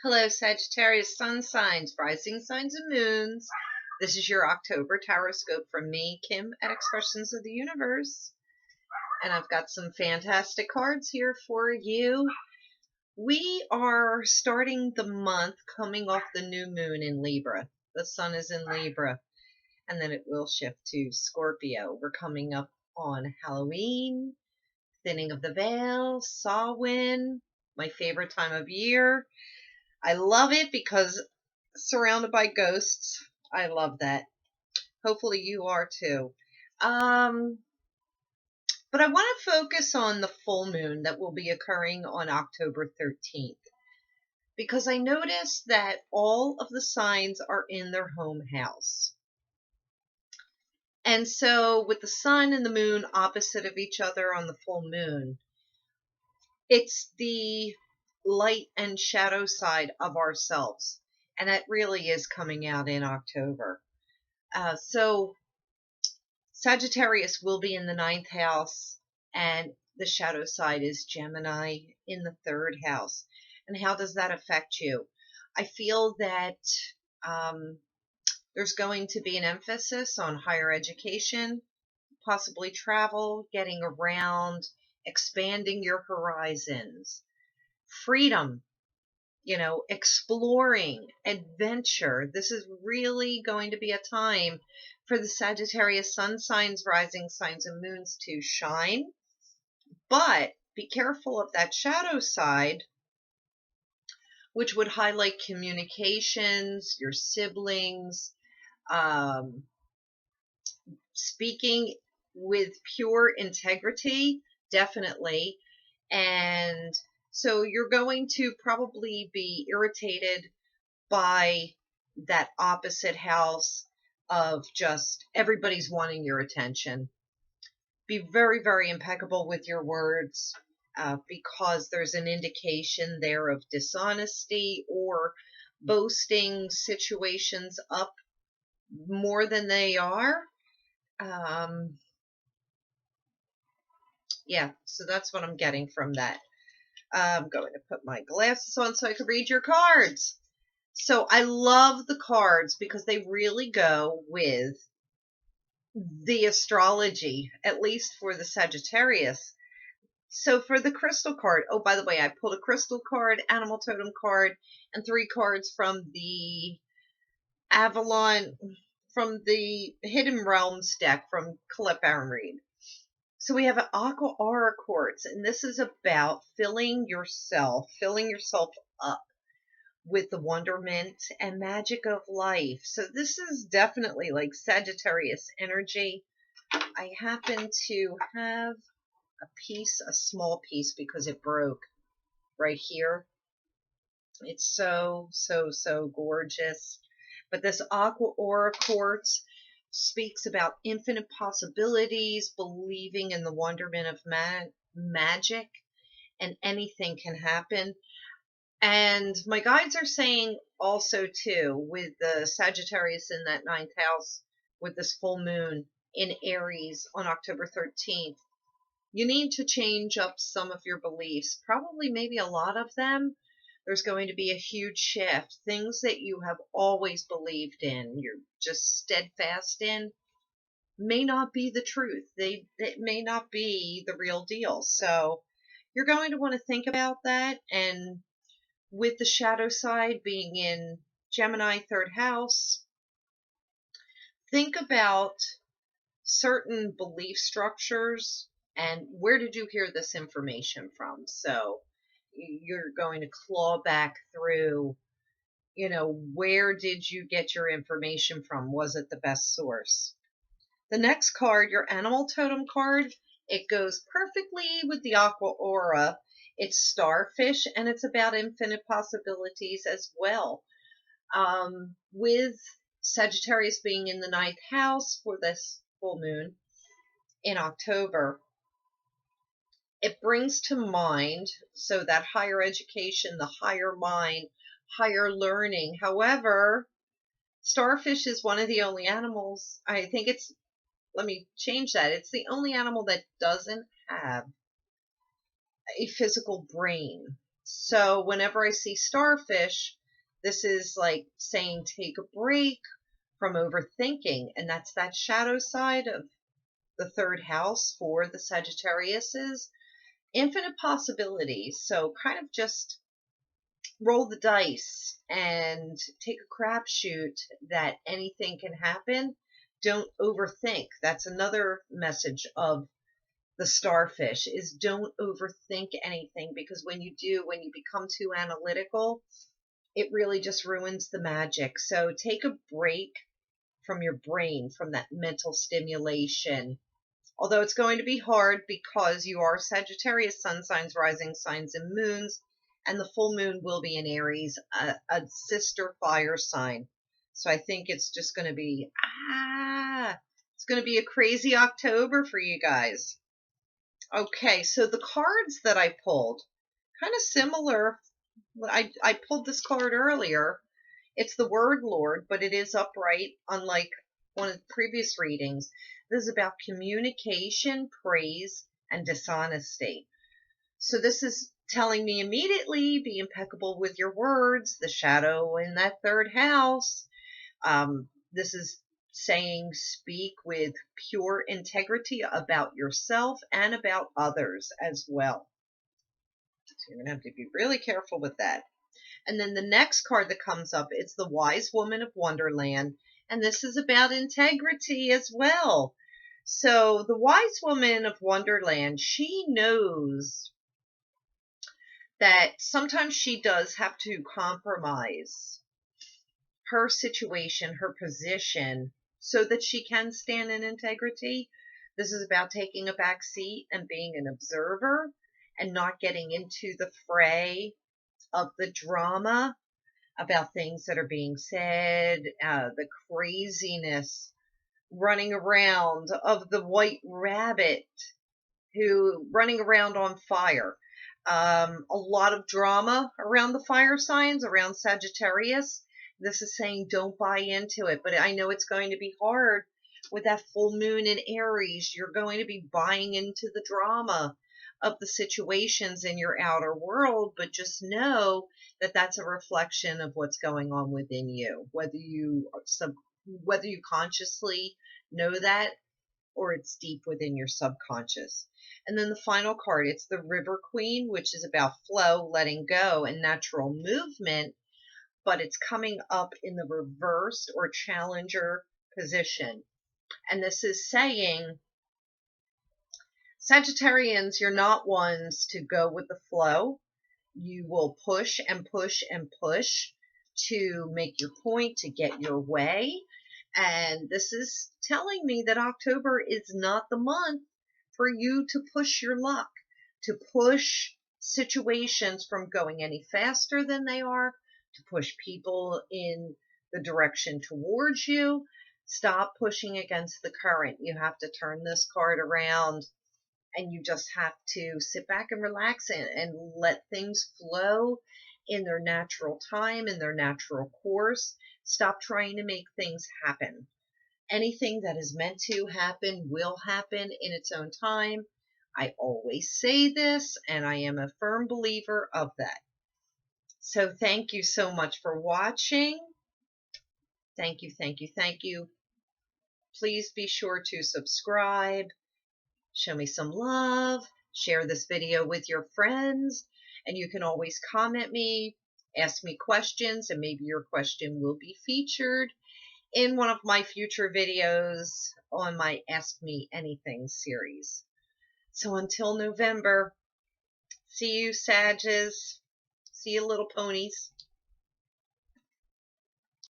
Hello, Sagittarius sun signs, rising signs, and moons. This is your October Horoscope from me, Kim, at Expressions of the Universe. And I've got some fantastic cards here for you. We are starting the month coming off the new moon in Libra. The sun is in Libra, and then it will shift to Scorpio. We're coming up on Halloween, thinning of the veil, Samhain, my favorite time of year. I love it because surrounded by ghosts. I love that. Hopefully you are too. Um, but I want to focus on the full moon that will be occurring on October 13th because I noticed that all of the signs are in their home house. And so with the sun and the moon opposite of each other on the full moon, it's the light and shadow side of ourselves. And that really is coming out in October. So Sagittarius will be in the ninth house, and the shadow side is Gemini in the third house. And how does that affect you? I feel that there's going to be an emphasis on higher education, possibly travel, getting around, expanding your horizons, freedom, exploring, adventure. This is really going to be a time for the Sagittarius sun signs, rising signs, and moons to shine. But be careful of that shadow side, which would highlight communications, your siblings, speaking with pure integrity, definitely. And so you're going to probably be irritated by that opposite house of just everybody's wanting your attention. Be very, very impeccable with your words because there's an indication there of dishonesty or boasting situations up more than they are. Yeah, so that's what I'm getting from that. I'm going to put my glasses on so I can read your cards. So I love the cards because they really go with the astrology, at least for the Sagittarius. So for the crystal card, oh, by the way, I pulled a crystal card, animal totem card, and 3 cards from the Avalon, from the Hidden Realms deck from Colette Baron Reed. So we have an Aqua Aura Quartz, and this is about filling yourself up with the wonderment and magic of life. So this is definitely like Sagittarius energy. I happen to have a small piece, because it broke right here. It's so, so, so gorgeous. But this Aqua Aura Quartz speaks about infinite possibilities, believing in the wonderment of magic, and anything can happen. And my guides are saying also, too, with the Sagittarius in that ninth house, with this full moon in Aries on October 13th, you need to change up some of your beliefs, probably maybe a lot of them. There's going to be a huge shift. Things that you have always believed in, you're just steadfast in, may not be the truth. It may not be the real deal. So you're going to want to think about that. And with the shadow side being in Gemini third house, think about certain belief structures and where did you hear this information from. So you're going to claw back through, where did you get your information from? Was it the best source? The next card, your animal totem card, it goes perfectly with the Aqua Aura. It's starfish, and it's about infinite possibilities as well. With Sagittarius being in the ninth house for this full moon in October, it brings to mind, so that higher education, the higher mind, higher learning. However, starfish is one of the only animals, let me change that. It's the only animal that doesn't have a physical brain. So whenever I see starfish, this is like saying take a break from overthinking. And that's that shadow side of the third house for the Sagittariuses. Infinite possibilities. So kind of just roll the dice and take a crapshoot that anything can happen. Don't overthink. That's another message of the starfish, is don't overthink anything, because when you do, when you become too analytical, it really just ruins the magic. So take a break from your brain, from that mental stimulation. Although it's going to be hard because you are Sagittarius sun signs, rising signs, and moons, and the full moon will be in Aries, a sister fire sign. So I think it's just going to be, it's going to be a crazy October for you guys. Okay, so the cards that I pulled, kind of similar. I pulled this card earlier. It's the word Lord, but it is upright, unlike one of the previous readings. This is about communication, praise, and dishonesty. So this is telling me immediately, be impeccable with your words, the shadow in that third house. This is saying speak with pure integrity about yourself and about others as well. So you're going to have to be really careful with that. And then the next card that comes up, it's the Wise Woman of Wonderland. And this is about integrity as well. So the Wise Woman of Wonderland, she knows that sometimes she does have to compromise her situation, her position, so that she can stand in integrity. This is about taking a back seat and being an observer and not getting into the fray of the drama about things that are being said, the craziness running around of the white rabbit who running around on fire. A lot of drama around the fire signs, around Sagittarius. This is saying don't buy into it, but I know it's going to be hard with that full moon in Aries. You're going to be buying into the drama of the situations in your outer world, but just know that that's a reflection of what's going on within you, whether you consciously know that or it's deep within your subconscious. And then the final card, it's the River Queen, which is about flow, letting go, and natural movement, but it's coming up in the reversed or challenger position. And this is saying, Sagittarians, you're not ones to go with the flow. You will push and push and push to make your point, to get your way. And this is telling me that October is not the month for you to push your luck, to push situations from going any faster than they are, to push people in the direction towards you. Stop pushing against the current. You have to turn this card around, and you just have to sit back and relax and let things flow in their natural time, in their natural course. Stop trying to make things happen. Anything that is meant to happen will happen in its own time. I always say this, and I am a firm believer of that. So thank you so much for watching. Thank you, thank you, thank you. Please be sure to subscribe. Show me some love, share this video with your friends, and you can always comment me, ask me questions, and maybe your question will be featured in one of my future videos on my Ask Me Anything series. So until November, see you, Sages. See you, little ponies.